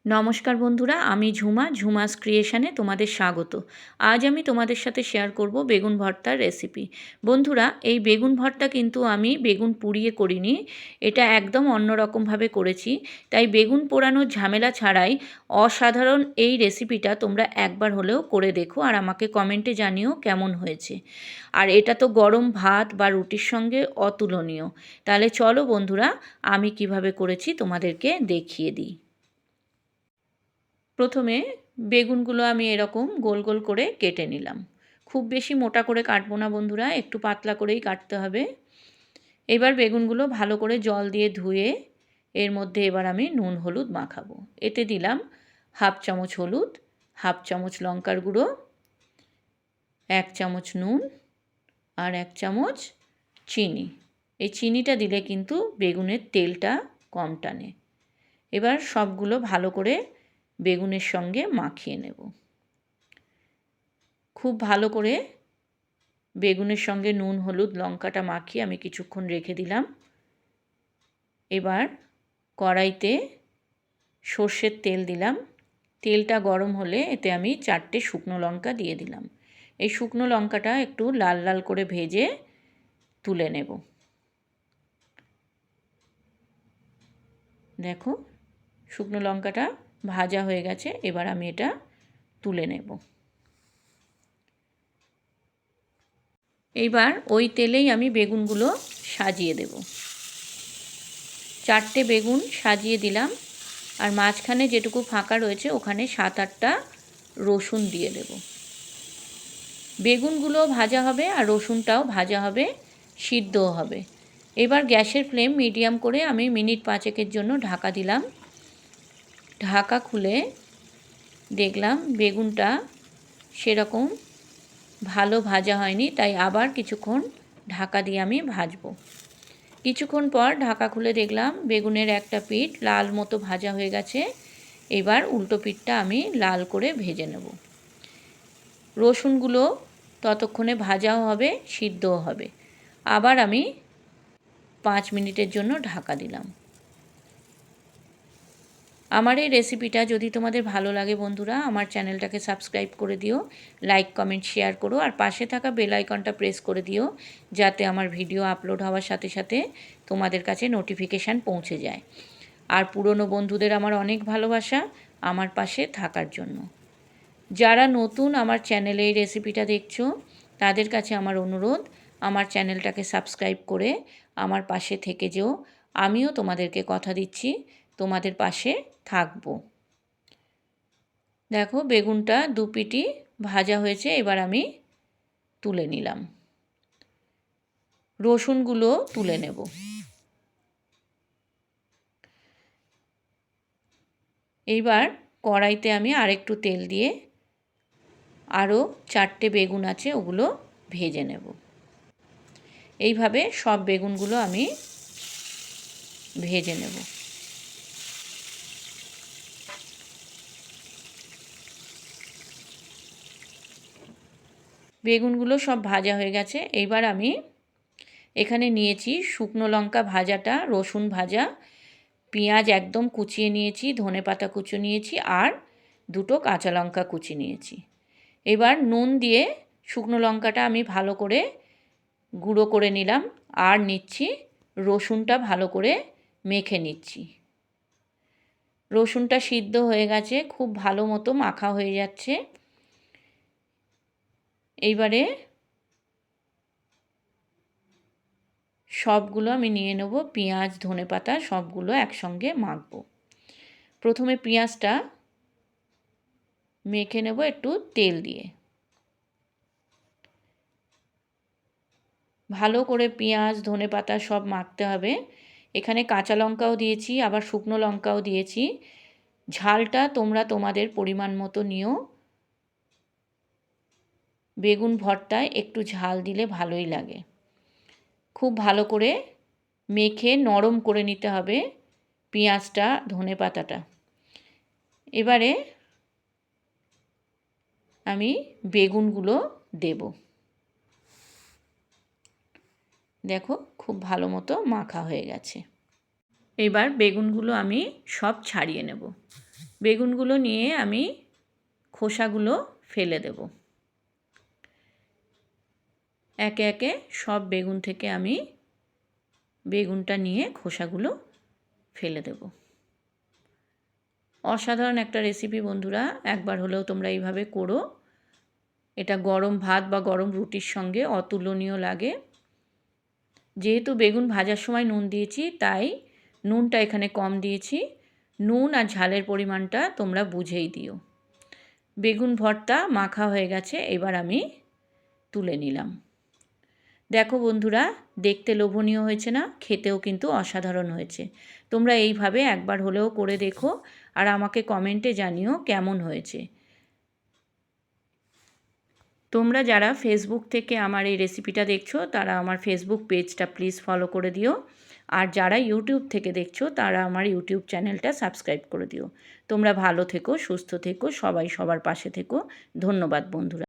নমস্কার বন্ধুরা, আমি ঝুমাস ক্রিয়েশনে তোমাদের স্বাগত। আজ আমি তোমাদের সাথে শেয়ার করব বেগুন ভর্তার রেসিপি। বন্ধুরা, এই বেগুন ভর্তা কিন্তু আমি বেগুন পুড়িয়ে করিনি, এটা একদম অন্যরকমভাবে করেছি। তাই বেগুন পোড়ানোর ঝামেলা ছাড়াই অসাধারণ এই রেসিপিটা তোমরা একবার হলেও করে দেখো আর আমাকে কমেন্টে জানিও কেমন হয়েছে। আর এটা তো গরম ভাত বা রুটির সঙ্গে অতুলনীয়। তাহলে চলো বন্ধুরা, আমি কিভাবে করেছি তোমাদেরকে দেখিয়ে দিই। প্রথমে বেগুনগুলো আমি এরকম গোল গোল করে কেটে নিলাম। খুব বেশি মোটা করে কাটবো না বন্ধুরা, একটু পাতলা করেই কাটতে হবে। এবার বেগুনগুলো ভালো করে জল দিয়ে ধুয়ে এর মধ্যে এবার আমি নুন হলুদ মাখাবো। এতে দিলাম 1/2 চামচ হলুদ, 1/2 চামচ লঙ্কার গুঁড়ো, 1 চামচ নুন আর 1 চামচ চিনি। এই চিনিটা দিলে কিন্তু বেগুনের তেলটা কম টানে। এবার সবগুলো ভালো করে বেগুনের সঙ্গে মাখিয়ে নেব। খুব ভালো করে বেগুনের সঙ্গে নুন হলুদ লঙ্কাটা মাখিয়ে আমি কিছুক্ষণ রেখে দিলাম। এবার কড়াইতে সর্ষের তেল দিলাম। তেলটা গরম হলে এতে আমি 4টে শুকনো লঙ্কা দিয়ে দিলাম। এই শুকনো লঙ্কাটা একটু লাল লাল করে ভেজে তুলে নেব। দেখো, শুকনো লঙ্কাটা ভাজা হয়ে গেছে। এবার আমি এটা তুলে নেব। এইবার ওই তেলেই আমি বেগুনগুলো সাজিয়ে দেব। 4টে বেগুন সাজিয়ে দিলাম, আর মাঝখানে যেটুকু ফাঁকা রয়েছে ওখানে 7-8টা রসুন দিয়ে দেব। বেগুনগুলো ভাজা হবে আর রসুনটাও ভাজা হবে, সিদ্ধও হবে। এবার গ্যাসের ফ্লেম মিডিয়াম করে আমি মিনিট 5-এর জন্য ঢাকা দিলাম। ঢাকা খুলে দেখলাম বেগুনটা সেরকম ভালো ভাজা হয়নি, তাই আবার কিছুক্ষণ ঢাকা দিয়ে আমি ভাজবো। কিছুক্ষণ পর ঢাকা খুলে দেখলাম বেগুনের একটা পিঠ লাল মতো ভাজা হয়ে গেছে। এবার উল্টো পিঠটা আমি লাল করে ভেজে নেব। রসুনগুলো ততক্ষণে ভাজাও হবে, সিদ্ধও হবে। আবার আমি 5 মিনিটের জন্য ঢাকা দিলাম। আমার এই রেসিপিটা যদি তোমাদের ভালো লাগে বন্ধুরা, আমার চ্যানেলটাকে সাবস্ক্রাইব করে দিও, লাইক কমেন্ট শেয়ার করো, আর পাশে থাকা বেল আইকনটা প্রেস করে দিও যাতে আমার ভিডিও আপলোড হওয়ার সাথে সাথে তোমাদের কাছে নোটিফিকেশান পৌঁছে যায়। আর পুরনো বন্ধুদের আমার অনেক ভালোবাসা আমার পাশে থাকার জন্য। যারা নতুন আমার চ্যানেলে এই রেসিপিটা দেখছো তাদের কাছে আমার অনুরোধ, আমার চ্যানেলটাকে সাবস্ক্রাইব করে আমার পাশে থেকে যেও। আমিও তোমাদেরকে কথা দিচ্ছি তোমাদের পাশে থাকবো। দেখো, বেগুনটা দুপিটি ভাজা হয়েছে। এবার আমি তুলে নিলাম। রসুনগুলো তুলে নেব। এইবার কড়াইতে আমি আরেকটু তেল দিয়ে আরও 4টে বেগুন আছে ওগুলো ভেজে নেব। এইভাবে সব বেগুনগুলো আমি ভেজে নেব। বেগুনগুলো সব ভাজা হয়ে গেছে। এইবার আমি এখানে নিয়েছি শুকনো লঙ্কা ভাজাটা, রসুন ভাজা, পেঁয়াজ একদম কুচিয়ে নিয়েছি, ধনেপাতা কুচি নিয়েছি, আর 2টো কাঁচা লঙ্কা কুচি নিয়েছি। এবার নুন দিয়ে শুকনো লঙ্কাটা আমি ভালো করে গুঁড়ো করে নিলাম, আর নিচ্ছি রসুনটা ভালো করে মেখে নিচ্ছি। রসুনটা সিদ্ধ হয়ে গেছে, খুব ভালো মতো মাখা হয়ে যাচ্ছে। এইবারে সবগুলো আমি নিয়ে নেব, পেঁয়াজ ধনেপাতা সবগুলো একসঙ্গে মাখবো। প্রথমে পেঁয়াজটা মেখে নেব একটু তেল দিয়ে। ভালো করে পেঁয়াজ ধনেপাতা সব মাখতে হবে। এখানে কাঁচা লঙ্কাও দিয়েছি, আবার শুকনো লঙ্কাও দিয়েছি। ঝালটা তোমরা তোমাদের পরিমাণ মতো নিও। বেগুন ভর্তায় একটু ঝাল দিলে ভালোই লাগে। খুব ভালো করে মেখে নরম করে নিতে হবে পেঁয়াজটা ধনেপাতাটা। এবারে আমি বেগুনগুলো দেব। দেখো, খুব ভালো মতো মাখা হয়ে গেছে। এবার বেগুনগুলো আমি সব ছাড়িয়ে নেব। বেগুনগুলো নিয়ে আমি খোসাগুলো ফেলে দেব। একে একে সব বেগুন থেকে আমি বেগুনটা নিয়ে খোসাগুলো ফেলে দেব। অসাধারণ একটা রেসিপি বন্ধুরা, একবার হলেও তোমরা এইভাবে করো। এটা গরম ভাত বা গরম রুটির সঙ্গে অতুলনীয় লাগে। যেহেতু বেগুন ভাজার সময় নুন দিয়েছি, তাই নুনটা এখানে কম দিয়েছি। নুন আর ঝালের পরিমাণটা তোমরা বুঝেই দিও। বেগুন ভর্তা মাখা হয়ে গেছে, এবার আমি তুলে নিলাম। দেখো বন্ধুরা, দেখতে লোভনীয় হয়েছে না? খেতেও কিন্তু অসাধারণ হয়েছে। তোমরা এইভাবে একবার হলেও করে দেখো আর আমাকে কমেন্টে জানিও কেমন হয়েছে। তোমরা যারা ফেসবুক থেকে আমার এই রেসিপিটা দেখছো, তারা আমার ফেসবুক পেজটা প্লিজ ফলো করে দিও। আর যারা ইউটিউব থেকে দেখছো, তারা আমার ইউটিউব চ্যানেলটা সাবস্ক্রাইব করে দিও। তোমরা ভালো থেকো, সুস্থ থেকো, সবাই সবার পাশে থেকো। ধন্যবাদ বন্ধুরা।